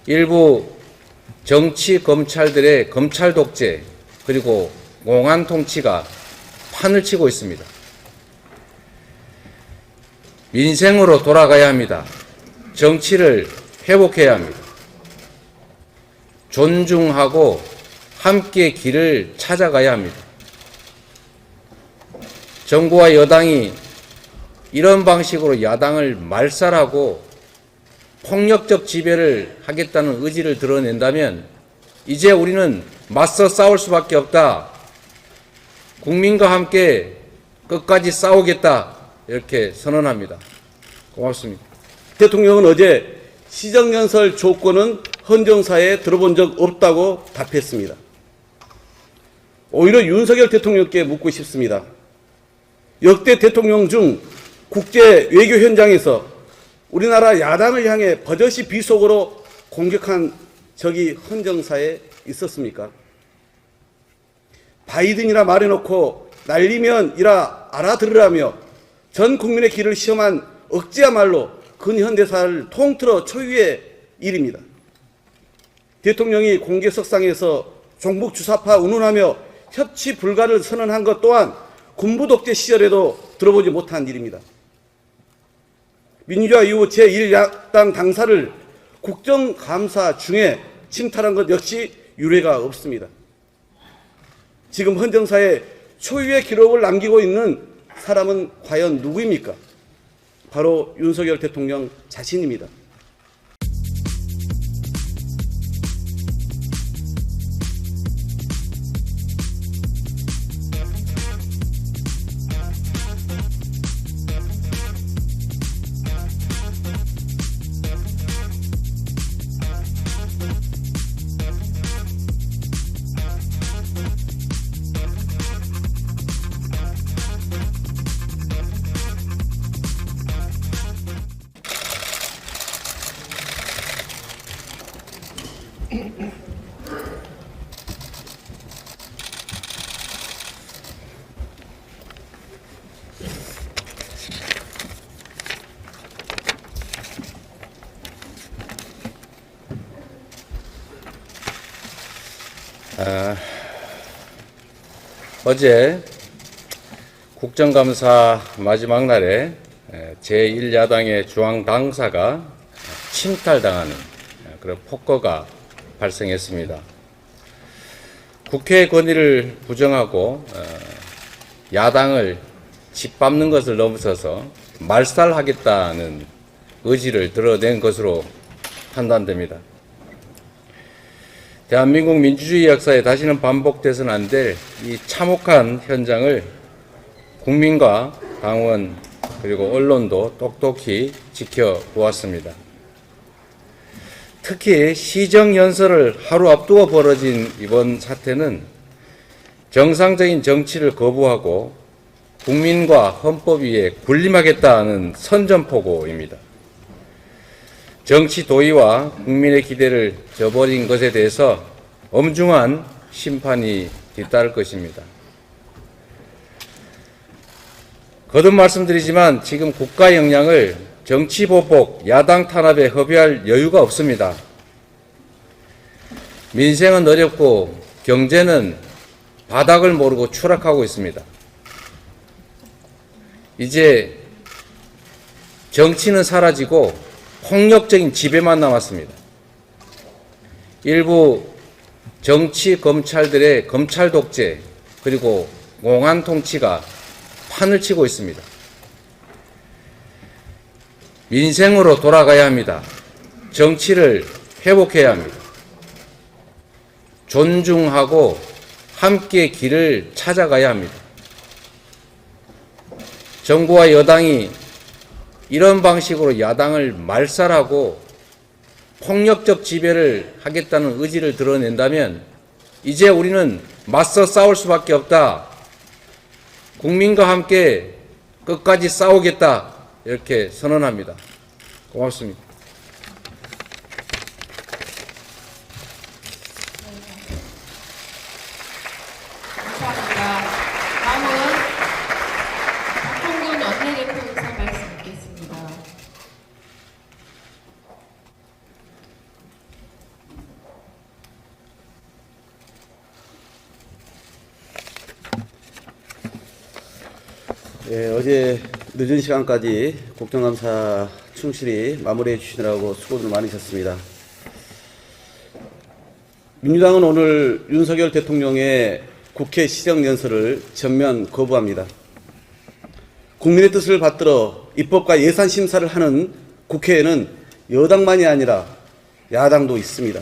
일부 정치 검찰들의 검찰 독재 그리고 공안 통치가 판을 치고 있습니다. 민생으로 돌아가야 합니다. 정치를 회복해야 합니다. 존중하고 함께 길을 찾아가야 합니다. 정부와 여당이 이런 방식으로 야당을 말살하고 폭력적 지배를 하겠다는 의지를 드러낸다면 이제 우리는 맞서 싸울 수밖에 없다. 국민과 함께 끝까지 싸우겠다. 이렇게 선언합니다. 고맙습니다. 대통령은 어제 시정연설 조건은 헌정사에 들어본 적 없다고 답했습니다. 오히려 윤석열 대통령께 묻고 싶습니다. 역대 대통령 중 국제 외교 현장에서 우리나라 야당을 향해 버젓이 비속어로 공격한 적이 헌정사에 있었습니까? 바이든이라 말해놓고 날리면 이라 알아들으라며 전 국민의 귀를 시험한 억지야말로 근현대사를 통틀어 초유의 일입니다. 대통령이 공개석상에서 종북 주사파 운운하며 협치 불가를 선언한 것 또한 군부 독재 시절에도 들어보지 못한 일입니다. 민주화 이후 제1야당 당사를 국정감사 중에 침탈한 것 역시 유례가 없습니다. 지금 헌정사에 초유의 기록을 남기고 있는 사람은 과연 누구입니까? 바로 윤석열 대통령 자신입니다. 어제 국정감사 마지막 날에 제1야당의 중앙당사가 침탈당하는 그런 폭거가 발생했습니다. 국회의 권위를 부정하고 야당을 짓밟는 것을 넘어서서 말살하겠다는 의지를 드러낸 것으로 판단됩니다. 대한민국 민주주의 역사에 다시는 반복돼서는 안 될 이 참혹한 현장을 국민과 당원 그리고 언론도 똑똑히 지켜보았습니다. 특히 시정연설을 하루 앞두고 벌어진 이번 사태는 정상적인 정치를 거부하고 국민과 헌법 위에 군림하겠다는 선전포고입니다. 정치 도의와 국민의 기대를 저버린 것에 대해서 엄중한 심판이 뒤따를 것입니다. 거듭 말씀드리지만 지금 국가 역량을 정치 보복, 야당 탄압에 허비할 여유가 없습니다. 민생은 어렵고 경제는 바닥을 모르고 추락하고 있습니다. 이제 정치는 사라지고 폭력적인 지배만 남았습니다. 일부 정치 검찰들의 검찰 독재 그리고 공안 통치가 판을 치고 있습니다. 민생으로 돌아가야 합니다. 정치를 회복해야 합니다. 존중하고 함께 길을 찾아가야 합니다. 정부와 여당이 이런 방식으로 야당을 말살하고 폭력적 지배를 하겠다는 의지를 드러낸다면 이제 우리는 맞서 싸울 수밖에 없다. 국민과 함께 끝까지 싸우겠다. 이렇게 선언합니다. 고맙습니다. 감사합니다. 다음은 박홍근 원내대표로서 말씀 듣겠습니다. 예, 어제 늦은 시간까지 국정감사 충실히 마무리해 주시느라고 수고들 많으셨습니다. 민주당은 오늘 윤석열 대통령의 국회 시정연설을 전면 거부합니다. 국민의 뜻을 받들어 입법과 예산 심사를 하는 국회에는 여당만이 아니라 야당도 있습니다.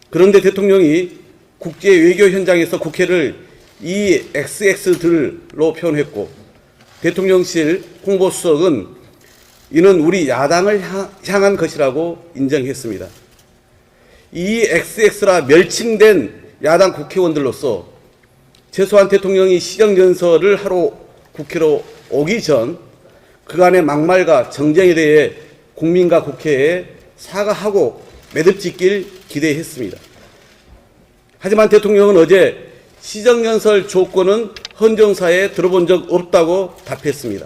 그런데 대통령이 국제 외교 현장에서 국회를 이 XX들로 표현했고, 대통령실 홍보수석은 이는 우리 야당을 향한 것이라고 인정했습니다. 이 XX라 멸칭된 야당 국회의원들로서 최소한 대통령이 시정연설을 하러 국회로 오기 전 그간의 막말과 정쟁에 대해 국민과 국회에 사과하고 매듭짓길 기대했습니다. 하지만 대통령은 어제 시정연설 조건은 헌정사에 들어본 적 없다고 답했습니다.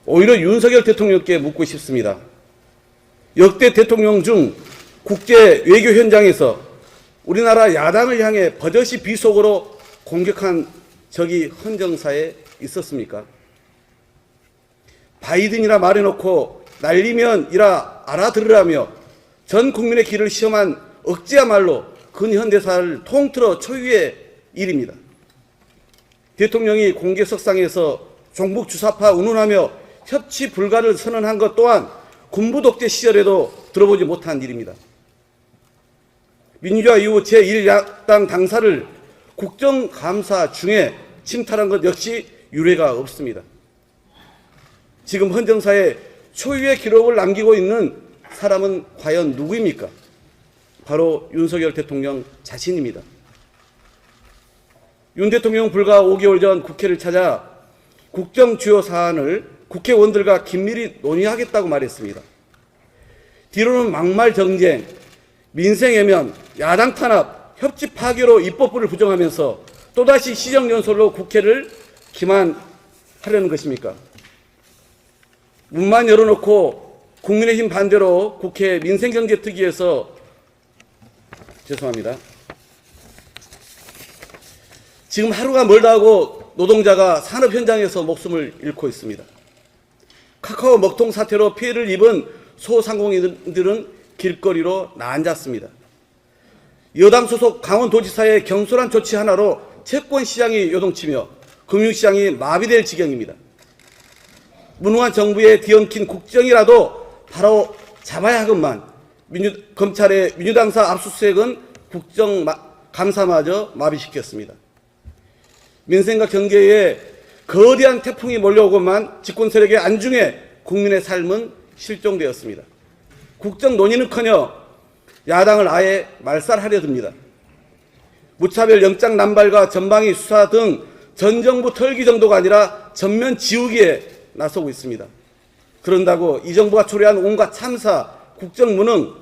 오히려 윤석열 대통령께 묻고 싶습니다. 역대 대통령 중 국제 외교 현장에서 우리나라 야당을 향해 버젓이 비속어로 공격한 적이 헌정사에 있었습니까? 바이든이라 말해놓고 날리면 이라 알아들으라며 전 국민의 귀를 시험한 억지야말로 근현대사를 통틀어 초유의 일입니다. 대통령이 공개석상에서 종북 주사파 운운하며 협치 불가를 선언한 것 또한 군부 독재 시절에도 들어보지 못한 일입니다. 민주화 이후 제1야당 당사를 국정감사 중에 침탈한 것 역시 유례가 없습니다. 지금 헌정사에 초유의 기록을 남기고 있는 사람은 과연 누구입니까? 바로 윤석열 대통령 자신입니다. 윤 대통령 불과 5개월 전 국회를 찾아 국정 주요 사안을 국회의원들과 긴밀히 논의하겠다고 말했습니다. 뒤로는 막말 정쟁, 민생 애면, 야당 탄압, 협치 파괴로 입법부를 부정하면서 또다시 시정연설로 국회를 기만하려는 것입니까? 문만 열어놓고 국민의힘 반대로 국회 민생경제특위에서 죄송합니다. 지금 하루가 멀다 하고 노동자가 산업 현장에서 목숨을 잃고 있습니다. 카카오 먹통 사태로 피해를 입은 소상공인들은 길거리로 나앉았습니다. 여당 소속 강원도지사의 경솔한 조치 하나로 채권시장이 요동치며 금융시장이 마비될 지경입니다. 무능한 정부의 뒤엉킨 국정이라도 바로 잡아야 하건만 검찰의 민주당사 압수수색은 국정감사마저 마비시켰습니다. 민생과 경제에 거대한 태풍이 몰려오고만 집권세력의 안중에 국민의 삶은 실종되었습니다. 국정 논의는커녕 야당을 아예 말살하려 듭니다. 무차별 영장 남발과 전방위 수사 등 전 정부 털기 정도가 아니라 전면 지우기에 나서고 있습니다. 그런다고 이 정부가 초래한 온갖 참사, 국정 무능,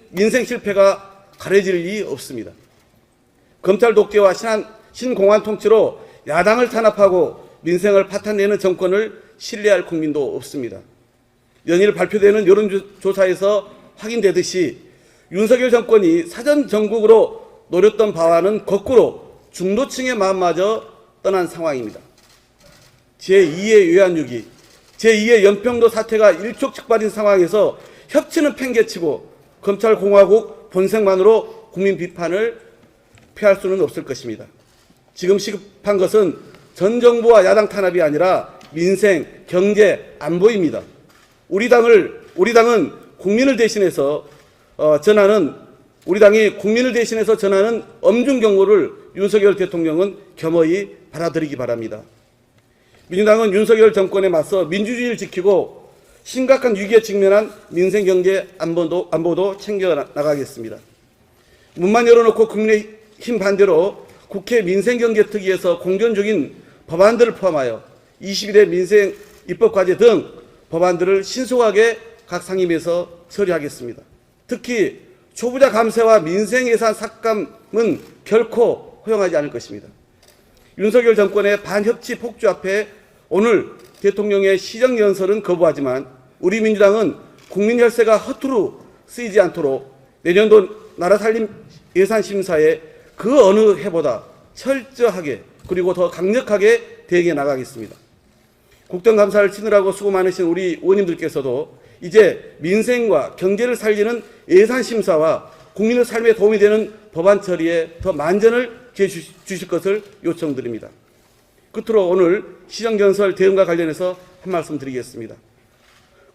민생 실패가 가려질 리 없습니다. 검찰 독재와 신공안 통치로 야당을 탄압하고 민생을 파탄내는 정권을 신뢰할 국민도 없습니다. 연일 발표되는 여론조사에서 확인되듯이 윤석열 정권이 사전 정국으로 노렸던 바와는 거꾸로 중도층의 마음마저 떠난 상황입니다. 제2의 외환위기, 제2의 연평도 사태가 일촉즉발인 상황에서 협치는 팽개치고 검찰공화국 본색만으로 국민 비판을 피할 수는 없을 것입니다. 지금 시급한 것은 전 정부와 야당 탄압이 아니라 민생, 경제, 안보입니다. 우리 당은 국민을 대신해서 우리 당이 국민을 대신해서 전하는 엄중 경고를 윤석열 대통령은 겸허히 받아들이기 바랍니다. 민주당은 윤석열 정권에 맞서 민주주의를 지키고 심각한 위기에 직면한 민생, 경제, 안보도 챙겨나가겠습니다. 문만 열어놓고 국민의힘 반대로 국회 민생경제특위에서 공전 중인 법안들을 포함하여 22대 민생 입법과제 등 법안들을 신속하게 각 상임위에서 처리하겠습니다. 특히 초부자 감세와 민생 예산 삭감은 결코 허용하지 않을 것입니다. 윤석열 정권의 반협치 폭주 앞에 오늘 대통령의 시정연설은 거부하지만 우리 민주당은 국민 혈세가 허투루 쓰이지 않도록 내년도 나라 살림 예산 심사에 그 어느 해보다 철저하게 그리고 더 강력하게 대응해 나가겠습니다. 국정감사를 치느라고 수고 많으신 우리 의원님들께서도 이제 민생과 경제를 살리는 예산심사와 국민의 삶에 도움이 되는 법안 처리에 더 만전을 기해 주실 것을 요청드립니다. 끝으로 오늘 시정연설 대응과 관련해서 한 말씀 드리겠습니다.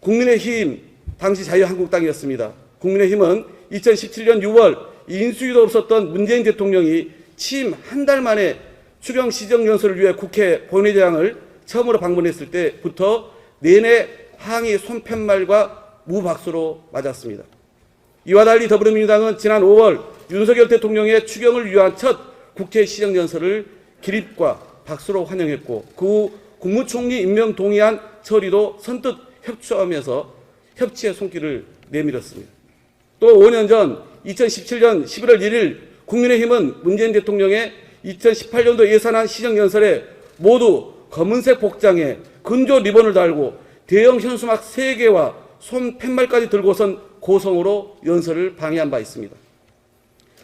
국민의힘 당시 자유한국당이었습니다. 국민의힘은 2017년 6월 인수위도 없었던 문재인 대통령이 취임 한 달 만에 추경 시정연설을 위해 국회 본회의장을 처음으로 방문했을 때부터 내내 항의 손팻말과 무박수로 맞았습니다. 이와 달리 더불어민주당은 지난 5월 윤석열 대통령의 추경을 위한 첫 국회 시정연설을 기립과 박수로 환영했고 그 후 국무총리 임명 동의안 처리도 선뜻 협조하면서 협치의 손길을 내밀었습니다. 또 5년 전 2017년 11월 1일 국민의힘은 문재인 대통령의 2018년도 예산안 시정연설에 모두 검은색 복장에 근조 리본을 달고 대형 현수막 3개와 손팻말까지 들고선 고성으로 연설을 방해한 바 있습니다.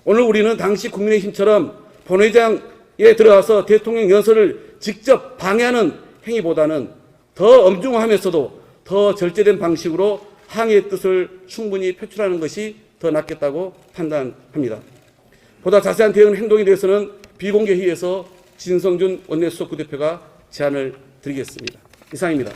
오늘 우리는 당시 국민의힘처럼 본회의장에 들어가서 대통령 연설을 직접 방해하는 행위보다는 더 엄중하면서도 더 절제된 방식으로 항의의 뜻을 충분히 표출하는 것이 더 낫겠다고 판단합니다. 보다 자세한 대응 행동에 대해서는 비공개 회의에서 진성준 원내수석 부대표가 제안을 드리겠습니다. 이상입니다.